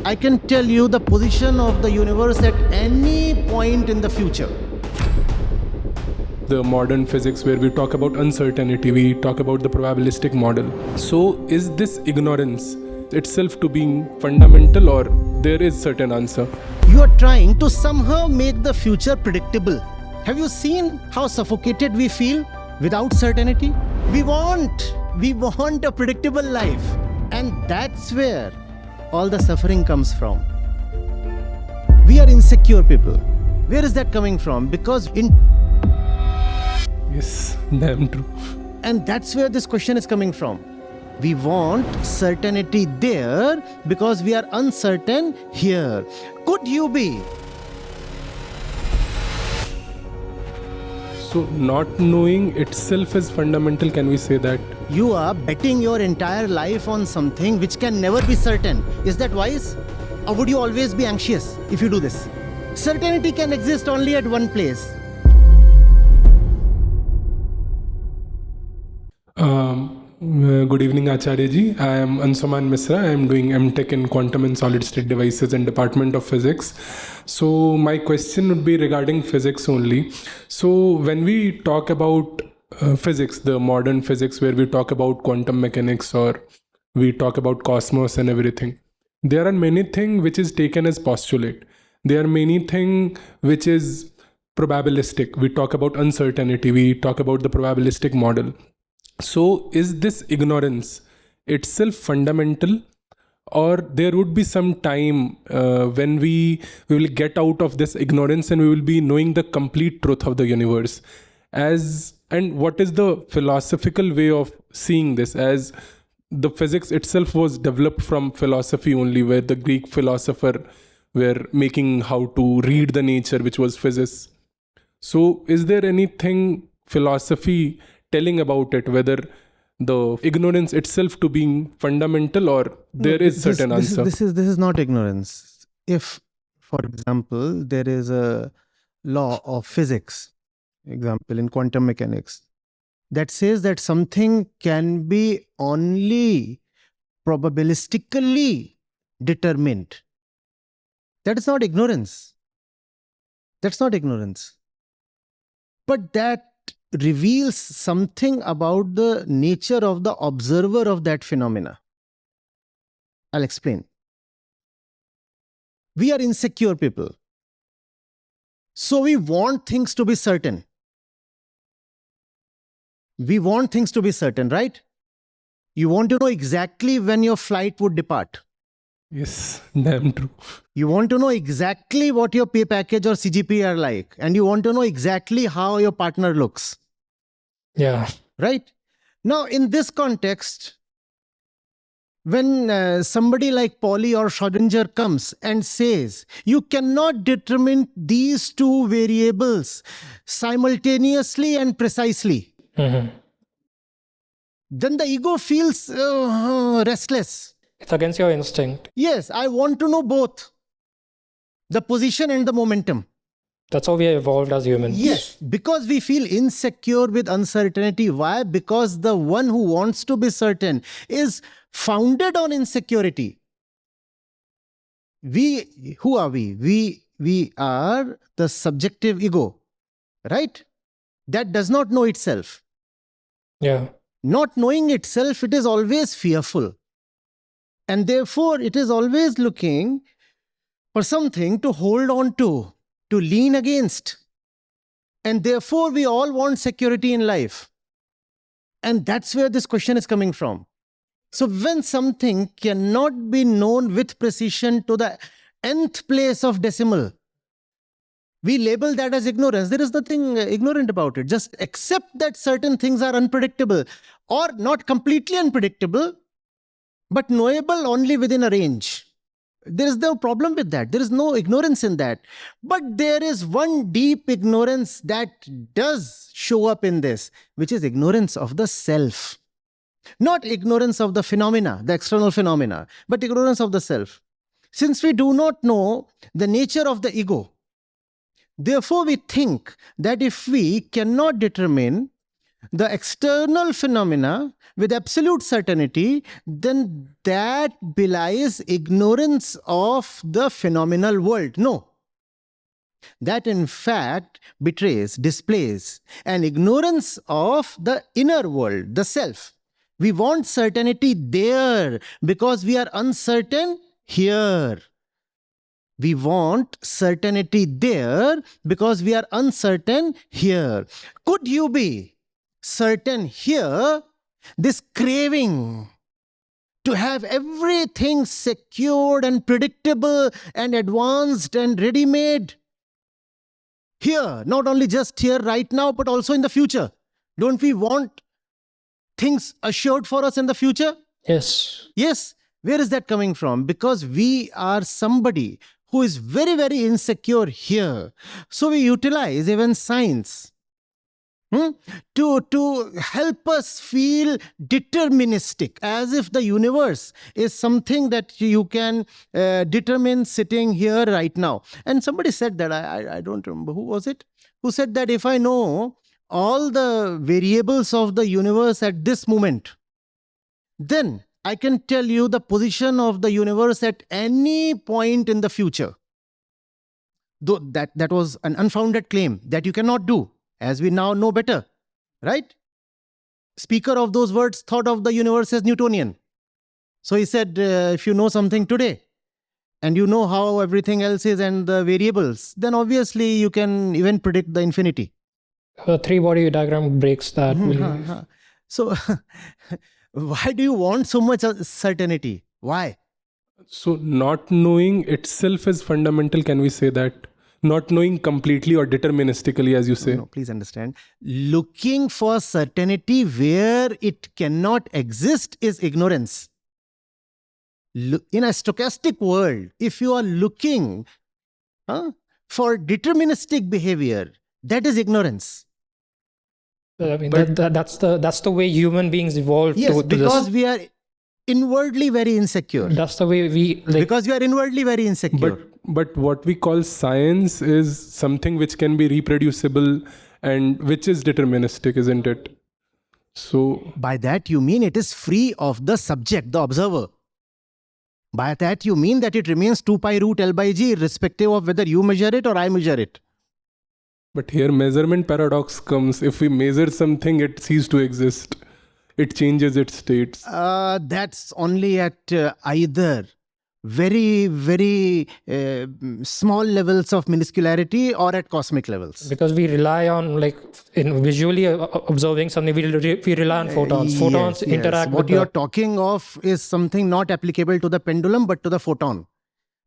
I can tell you the position of the universe at any point in the future. The modern physics where we talk about uncertainty, we talk about the probabilistic model. So is this ignorance itself to being fundamental, or there is certain answer? You are trying to somehow make the future predictable. Have you seen how suffocated we feel without certainty? We want a predictable life. And that's where all the suffering comes from. We are insecure people. Where is that coming from? Because Yes, damn true. and that's where this question is coming from. We want certainty there because we are uncertain here. Could you be? So not knowing itself is fundamental, can we say that? You are betting your entire life on something which can never be certain. Is that wise? Or would you always be anxious if you do this? Certainty can exist only at one place. Good evening, Acharya ji. I am Ansuman Misra. I am doing MTech in Quantum and Solid State Devices and Department of Physics. So my question would be regarding physics only. So when we talk about physics, the modern physics where we talk about quantum mechanics or we talk about cosmos and everything, there are many things which is taken as postulate. There are many things which is probabilistic. We talk about uncertainty. We talk about the probabilistic model. So is this ignorance itself fundamental, or there would be some time when we will get out of this ignorance and we will be knowing the complete truth of the universe? And what is the philosophical way of seeing this, as the physics itself was developed from philosophy only, where the Greek philosopher were making how to read the nature, which was physics. So is there anything philosophy telling about it, whether the ignorance itself to being fundamental, or there is certain answer? This is not ignorance. If, for example, there is a law of physics, example in quantum mechanics, that says that something can be only probabilistically determined. That is not ignorance. That's not ignorance. But that reveals something about the nature of the observer of that phenomena. I'll explain. We are insecure people. So we want things to be certain. We want things to be certain, right? You want to know exactly when your flight would depart. Yes, damn true. You want to know exactly what your pay package or CGP are like. And you want to know exactly how your partner looks. Yeah. Right? Now, in this context, when somebody like Pauli or Schrodinger comes and says, you cannot determine these two variables simultaneously and precisely, Mm-hmm. then the ego feels restless. It's against your instinct. Yes, I want to know both the position and the momentum. That's how we evolved as humans. Yes, because we feel insecure with uncertainty. Why? Because the one who wants to be certain is founded on insecurity. Who are we? We are the subjective ego, right? That does not know itself. Yeah. Not knowing itself, it is always fearful. And therefore, it is always looking for something to hold on to lean against. And therefore, we all want security in life. And that's where this question is coming from. So when something cannot be known with precision to the nth place of decimal, we label that as ignorance. There is nothing ignorant about it. Just accept that certain things are unpredictable, or not completely unpredictable, but knowable only within a range. There is no problem with that. There is no ignorance in that. But there is one deep ignorance that does show up in this, which is ignorance of the self. Not ignorance of the phenomena, the external phenomena, but ignorance of the self. Since we do not know the nature of the ego, therefore we think that if we cannot determine the external phenomena with absolute certainty, then that belies ignorance of the phenomenal world. No. That in fact displays an ignorance of the inner world, the self. We want certainty there because we are uncertain here. We want certainty there because we are uncertain here. Could you be certain here? This craving to have everything secured and predictable and advanced and ready-made here, not only just here right now, but also in the future. Don't we want things assured for us in the future? Yes. Yes. Where is that coming from? Because we are somebody who is very, very insecure here. So we utilize even science to help us feel deterministic, as if the universe is something that you can determine sitting here right now. And somebody said that, I don't remember, who was it? Who said that if I know all the variables of the universe at this moment, then I can tell you the position of the universe at any point in the future. Though that was an unfounded claim that you cannot do, as we now know better, right? Speaker of those words thought of the universe as Newtonian. So he said, if you know something today, and you know how everything else is and the variables, then obviously you can even predict the infinity. The three-body diagram breaks that belief. So why do you want so much certainty? Why? So not knowing itself is fundamental, can we say that? Not knowing completely or deterministically, as you say. No, please understand. Looking for certainty where it cannot exist is ignorance. In a stochastic world, if you are looking for deterministic behavior, that is ignorance. I mean, that's the way human beings evolved. Yes, to because this. we are inwardly very insecure. That's the way we like. Because we are inwardly very insecure. But what we call science is something which can be reproducible and which is deterministic, isn't it? So by that you mean it is free of the subject, the observer. By that you mean that it remains 2 pi root L by G irrespective of whether you measure it or I measure it. But here measurement paradox comes. If we measure something, it ceases to exist. It changes its states. That's only at either very, very small levels of minuscularity or at cosmic levels. Because we rely on, like, in visually observing something, we rely on photons. Photons interact What with you're talking of is something not applicable to the pendulum, but to the photon.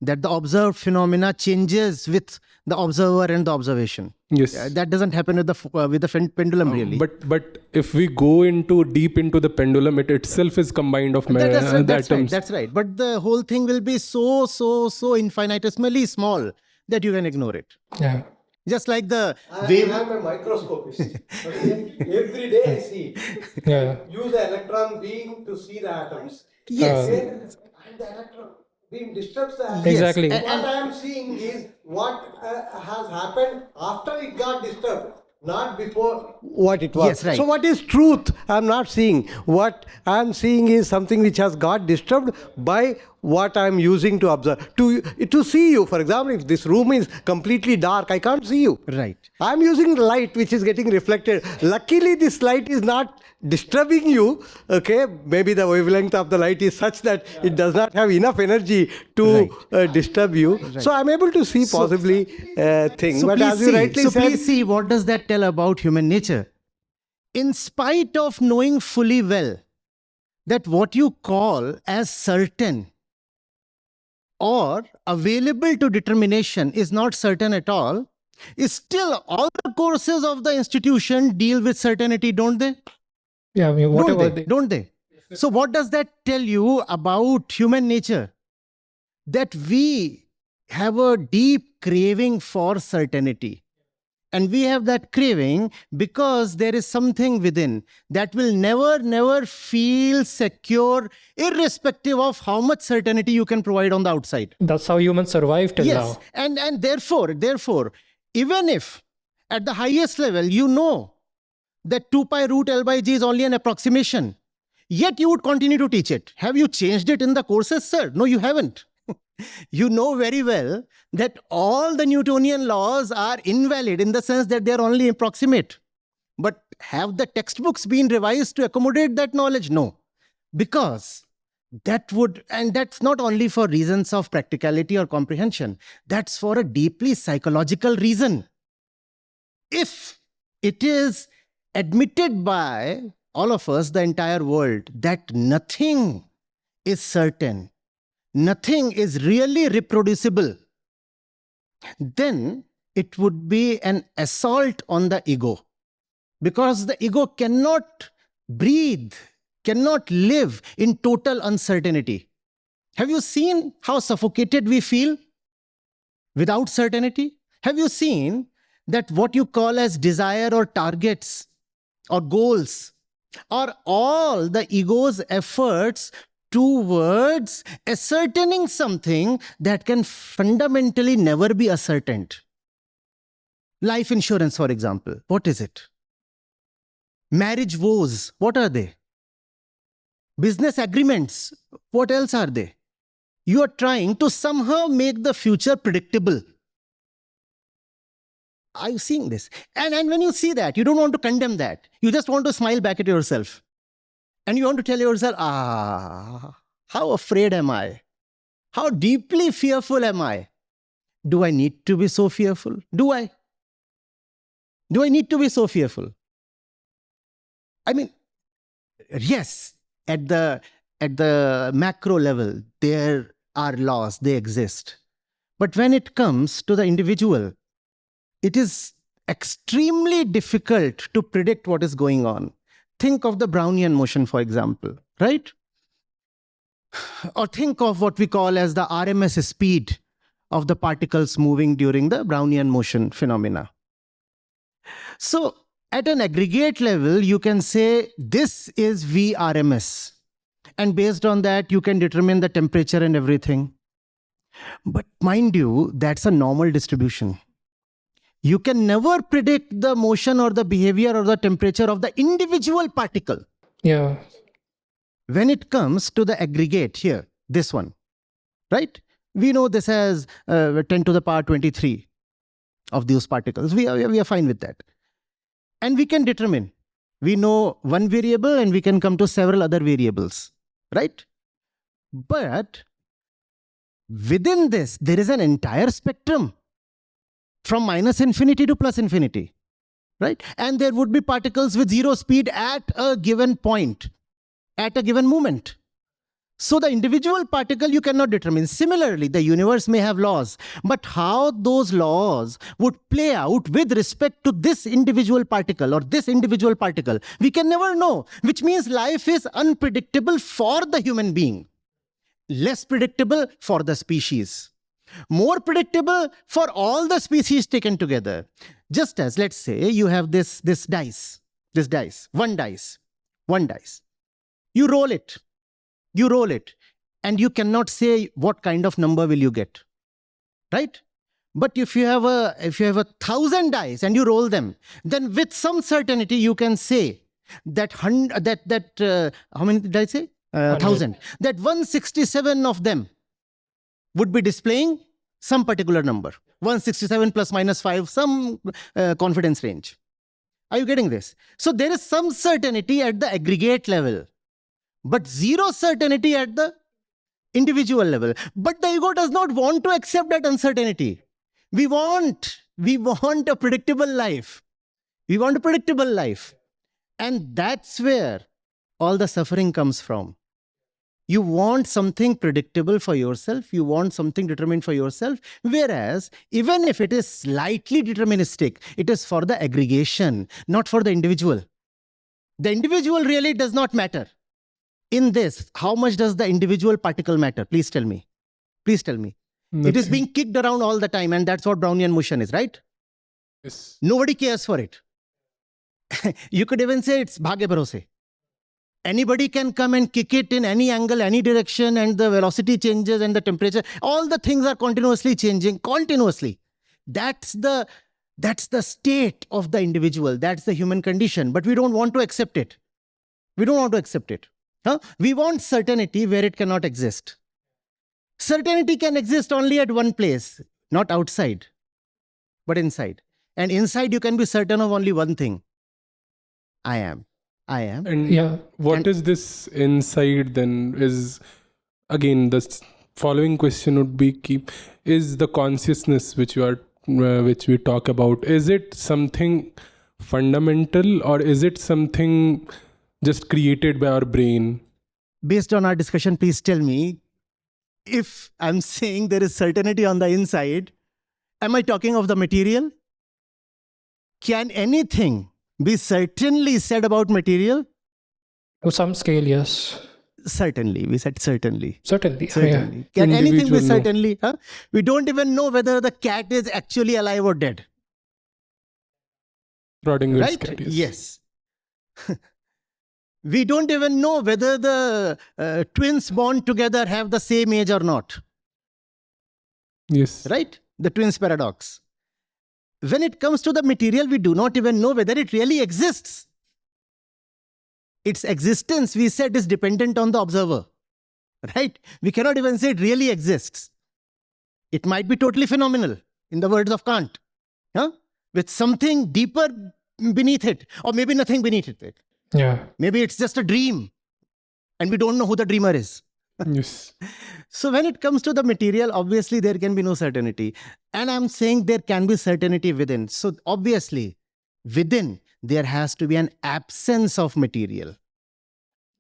That the observed phenomena changes with the observer and the observation. Yes. That doesn't happen with the pendulum, really. But if we go deep into the pendulum, it itself is combined of atoms. That's right. But the whole thing will be so infinitesimally small that you can ignore it. Yeah. Just like the wave. I'm a microscopist. Every day I see. Yeah. Use the electron beam to see the atoms. Yes. And the electron beam disturbs the atom. Exactly. Yes. What I am seeing is what has happened after it got disturbed, not before what it was. Yes, right. So what is truth? I am not seeing. What I am seeing is something which has got disturbed by what I am using to observe. To see you, for example, if this room is completely dark, I can't see you. Right. I am using the light which is getting reflected. Luckily, this light is not disturbing you. Okay, maybe the wavelength of the light is such that it does not have enough energy to disturb you. Right. So I am able to see possibly things. So but as you rightly said, please see, what does that tell about human nature? In spite of knowing fully well that what you call as certain or available to determination is not certain at all, is still all the courses of the institution deal with certainty, don't they? Yeah, I mean, whatever. Don't they? So what does that tell you about human nature? That we have a deep craving for certainty. And we have that craving because there is something within that will never feel secure, irrespective of how much certainty you can provide on the outside. That's how humans survive till now. And therefore, even if at the highest level you know that 2 pi root L by G is only an approximation. Yet you would continue to teach it. Have you changed it in the courses, sir? No, you haven't. You know very well that all the Newtonian laws are invalid in the sense that they are only approximate. But have the textbooks been revised to accommodate that knowledge? No. Because that would, and that's not only for reasons of practicality or comprehension, that's for a deeply psychological reason. If it is admitted by all of us, the entire world, that nothing is certain, nothing is really reproducible, then it would be an assault on the ego. Because the ego cannot breathe, cannot live in total uncertainty. Have you seen how suffocated we feel without certainty? Have you seen that what you call as desire or targets or goals are all the ego's efforts towards ascertaining something that can fundamentally never be ascertained? Life insurance, for example, what is it? Marriage vows, what are they? Business agreements, what else are they? You are trying to somehow make the future predictable. Are you seeing this? And when you see that, you don't want to condemn that. You just want to smile back at yourself. And you want to tell yourself, how afraid am I? How deeply fearful am I? Do I need to be so fearful? Do I? Do I need to be so fearful? I mean, yes, at the macro level, there are laws, they exist. But when it comes to the individual, it is extremely difficult to predict what is going on. Think of the Brownian motion, for example, right? Or think of what we call as the RMS speed of the particles moving during the Brownian motion phenomena. So, at an aggregate level, you can say this is VRMS. And based on that, you can determine the temperature and everything. But mind you, that's a normal distribution. You can never predict the motion or the behavior or the temperature of the individual particle. Yeah. When it comes to the aggregate here, this one, right? We know this as 10 to the power 23 of those particles. We are fine with that. And we can determine. We know one variable and we can come to several other variables, right? But within this, there is an entire spectrum from minus infinity to plus infinity, right? And there would be particles with zero speed at a given point, at a given moment. So the individual particle you cannot determine. Similarly, the universe may have laws, but how those laws would play out with respect to this individual particle or this individual particle, we can never know, which means life is unpredictable for the human being, less predictable for the species, more predictable for all the species taken together. Just as, let's say, you have this dice, one dice. You roll it, and you cannot say what kind of number will you get, right? But if you have 1,000 dice and you roll them, then with some certainty you can say that how many did I say? 1,000. That 167 of them would be displaying some particular number. 167 plus minus 5, some confidence range. Are you getting this? So there is some certainty at the aggregate level, but zero certainty at the individual level. But the ego does not want to accept that uncertainty. We want a predictable life. We want a predictable life. And that's where all the suffering comes from. You want something predictable for yourself. You want something determined for yourself. Whereas, even if it is slightly deterministic, it is for the aggregation, not for the individual. The individual really does not matter. In this, how much does the individual particle matter? Please tell me. Please tell me. Nothing. It is being kicked around all the time, and that's what Brownian motion is, right? Yes. Nobody cares for it. You could even say it's bhagya bharose. Anybody can come and kick it in any angle, any direction, and the velocity changes and the temperature. All the things are continuously changing, continuously. That's the That's the state of the individual. That's the human condition. But we don't want to accept it. We don't want to accept it. Huh? We want certainty where it cannot exist. Certainty can exist only at one place, not outside, but inside. And inside you can be certain of only one thing. I am. I am. And Yeah. what is this inside then? Is again following question would be is the consciousness which which we talk about, is it something fundamental or is it something just created by our brain? Based on our discussion, please tell me, if I'm saying there is certainty on the inside, am I talking of the material? Can anything be certainly said about material? To some scale, yes. Certainly. We said certainly. Certainly. Certainly. Yeah. Can anything be Individual, no. certainly? Huh? We don't even know whether the cat is actually alive or dead. Schrodinger's Right? cat, Yes. We don't even know whether the twins born together have the same age or not. Yes. Right? The twins paradox. When it comes to the material, we do not even know whether it really exists. Its existence, we said, is dependent on the observer. Right? We cannot even say it really exists. It might be totally phenomenal, in the words of Kant, huh? With something deeper beneath it, or maybe nothing beneath it. Yeah. Maybe it's just a dream, and we don't know who the dreamer is. Yes. So when it comes to the material, obviously there can be no certainty. And I'm saying there can be certainty within. So obviously, within, there has to be an absence of material.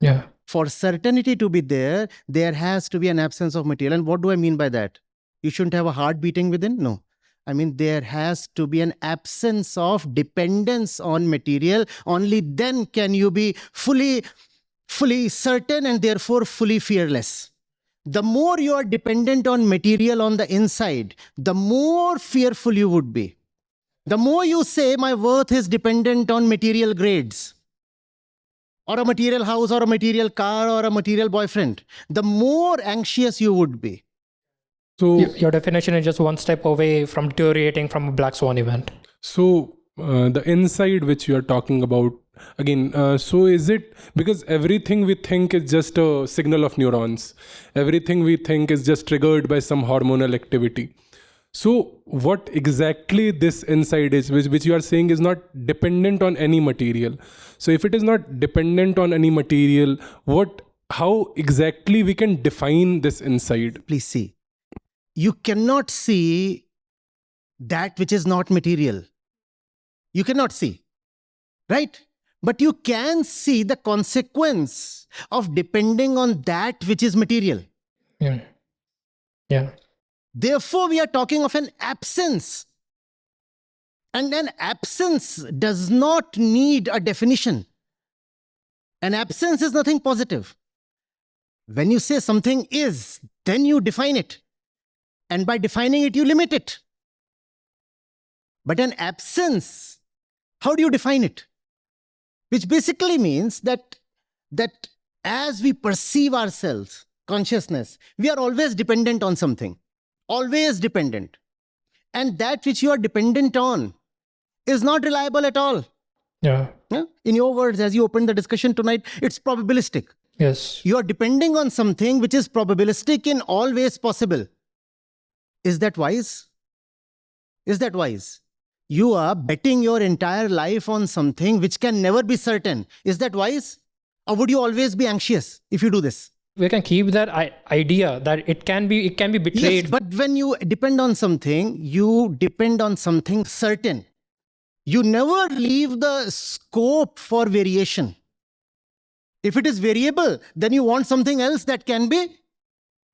Yeah. For certainty to be there, there has to be an absence of material. And what do I mean by that? You shouldn't have a heart beating within? No. I mean, there has to be an absence of dependence on material. Only then can you be fully certain and therefore fully fearless. The more you are dependent on material on the inside, the more fearful you would be. The more you say, my worth is dependent on material grades, or a material house, or a material car, or a material boyfriend, the more anxious you would be. So Your definition is just one step away from deteriorating from a black swan event. So the inside which you are talking about again, so is it because everything we think is just a signal of neurons, everything we think is just triggered by some hormonal activity. So what exactly this inside is, which you are saying is not dependent on any material. So if it is not dependent on any material, how exactly we can define this inside? Please see. You cannot see that which is not material. You cannot see, right? But you can see the consequence of depending on that which is material. Yeah. Yeah. Therefore, we are talking of an absence. And an absence does not need a definition. An absence is nothing positive. When you say something is, then you define it. And by defining it, you limit it. But an absence, how do you define it? Which basically means that as we perceive ourselves, consciousness, we are always dependent on something. Always dependent. And that which you are dependent on is not reliable at all. Yeah. Yeah? In your words, as you opened the discussion tonight, it's probabilistic. Yes. You are depending on something which is probabilistic in all ways possible. Is that wise? Is that wise? You are betting your entire life on something which can never be certain. Is that wise? Or would you always be anxious if you do this? We can keep that idea that it can be betrayed. Yes, but when you depend on something, you depend on something certain. You never leave the scope for variation. If it is variable, then you want something else that can be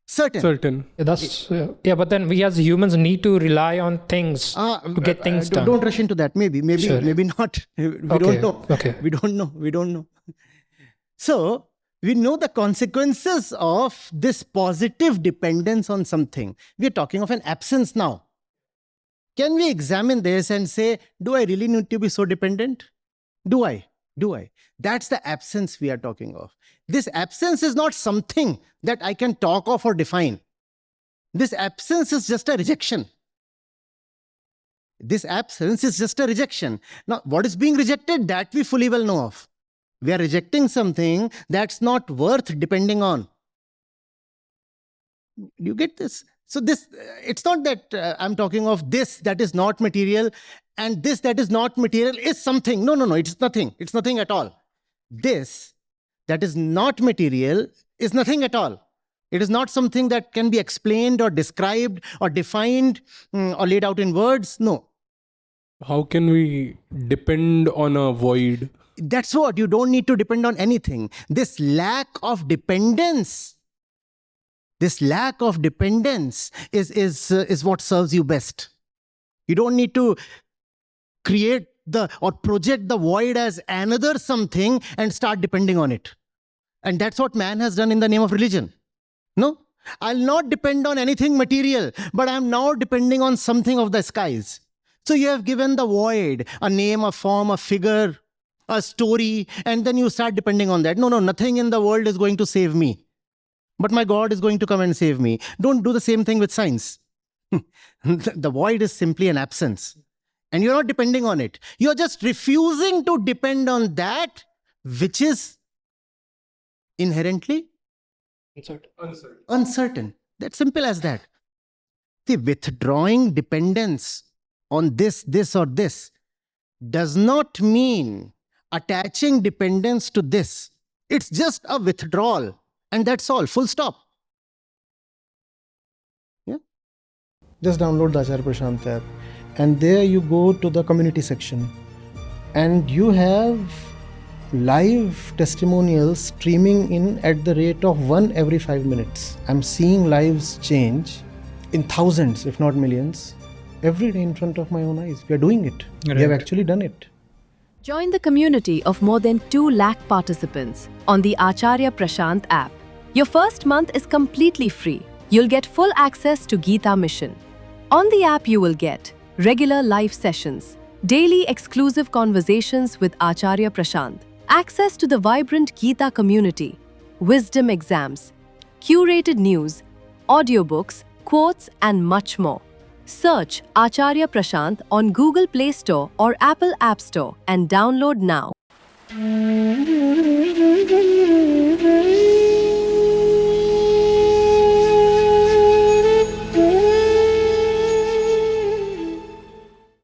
certain. That's but then we as humans need to rely on things to get things done. Don't rush into that. Maybe Sure. maybe not. We don't know. Okay. We don't know. So we know the consequences of this positive dependence on something. We are talking of an absence now. Can we examine this and say, do I really need to be so dependent? Do I? That's the absence we are talking of. This absence is not something that I can talk of or define. This absence is just a rejection. This absence is just a rejection. Now, what is being rejected, that we fully well know of. We are rejecting something that's not worth depending on. You get this? So this, it's not that I'm talking of this that is not material and this that is not material is something. No, it's nothing. It's nothing at all. This that is not material is nothing at all. It is not something that can be explained or described or defined or laid out in words. No. How can we depend on a void? That's what. You don't need to depend on anything. This lack of dependence is what serves you best. You don't need to create or project the void as another something and start depending on it. And that's what man has done in the name of religion. No, I'll not depend on anything material, but I'm now depending on something of the skies. So you have given the void a name, a form, a figure, a story, and then you start depending on that. No, nothing in the world is going to save me, but my God is going to come and save me. Don't do the same thing with science. The void is simply an absence, and you're not depending on it. You're just refusing to depend on that which is inherently uncertain. That's simple as that. The withdrawing dependence on this or this does not mean attaching dependence to this. It's just a withdrawal, and that's all. Full stop. Yeah. Just download the Acharya Prashant app, and there you go to the community section, and you have live testimonials streaming in at the rate of 1 every 5 minutes. I'm seeing lives change in thousands, if not millions, every day in front of my own eyes. We are doing it. Right. We have actually done it. Join the community of more than 2 lakh participants on the Acharya Prashant app. Your first month is completely free. You'll get full access to Gita Mission. On the app, you will get regular live sessions, daily exclusive conversations with Acharya Prashant, access to the vibrant Gita community, wisdom exams, curated news, audiobooks, quotes, and much more. Search Acharya Prashant on Google Play Store or Apple App Store and download now.